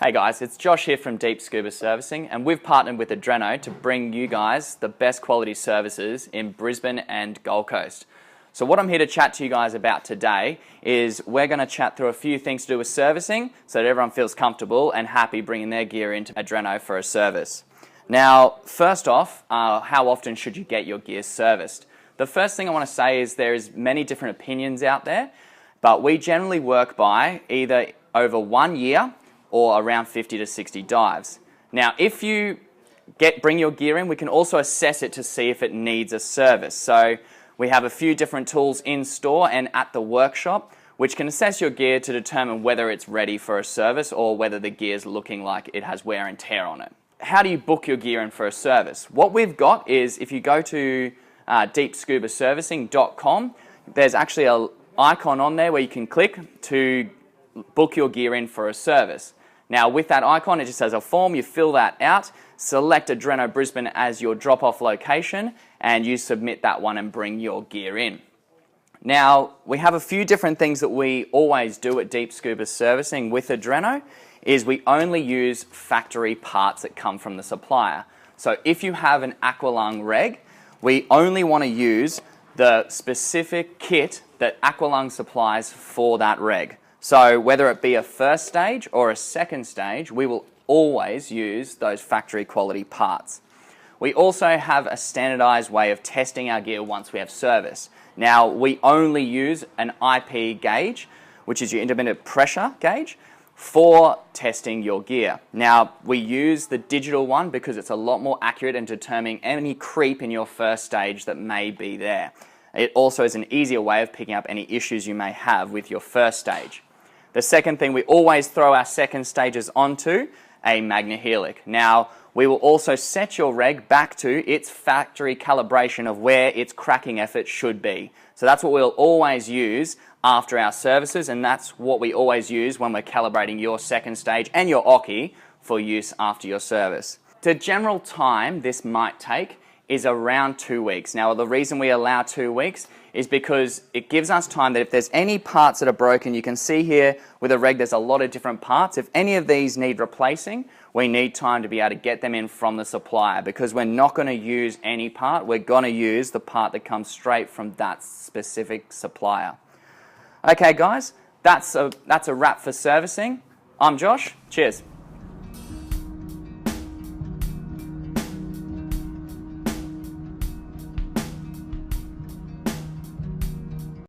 Hey guys, it's Josh here from Deep Scuba Servicing, and we've partnered with Adreno to bring you guys the best quality services in Brisbane and Gold Coast. So what I'm here to chat to you guys about today is we're going to chat through a few things to do with servicing so that everyone feels comfortable and happy bringing their gear into Adreno for a service. Now, first off, how often should you get your gear serviced? The first thing I want to say is there's many different opinions out there, but we generally work by either over 1 year or around 50 to 60 dives. Now, if you bring your gear in, we can also assess it to see if it needs a service. So we have a few different tools in store and at the workshop which can assess your gear to determine whether it's ready for a service or whether the gear is looking like it has wear and tear on it. How do you book your gear in for a service? What we've got is if you go to deepscubaservicing.com, there's actually an icon on there where you can click to book your gear in for a service. Now with that icon, it just has a form, you fill that out, select Adreno Brisbane as your drop-off location, and you submit that one and bring your gear in. Now, we have a few different things that we always do at Deep Scuba Servicing with Adreno, is we only use factory parts that come from the supplier. So if you have an Aqualung reg, we only want to use the specific kit that Aqualung supplies for that reg. So whether it be a first stage or a second stage, we will always use those factory quality parts. We also have a standardized way of testing our gear once we have service. Now, we only use an IP gauge, which is your intermittent pressure gauge, for testing your gear. Now, we use the digital one because it's a lot more accurate in determining any creep in your first stage that may be there. It also is an easier way of picking up any issues you may have with your first stage. The second thing, we always throw our second stages onto a MagnaHelic. Now, we will also set your reg back to its factory calibration of where its cracking effort should be. So that's what we'll always use after our services, and that's what we always use when we're calibrating your second stage and your Oki for use after your service. The general time this might take is around 2 weeks. Now, the reason we allow 2 weeks is because it gives us time that if there's any parts that are broken, you can see here with a reg there's a lot of different parts. If any of these need replacing, we need time to be able to get them in from the supplier because we're not going to use any part, we're going to use the part that comes straight from that specific supplier. Okay guys, that's a wrap for servicing. I'm Josh, cheers.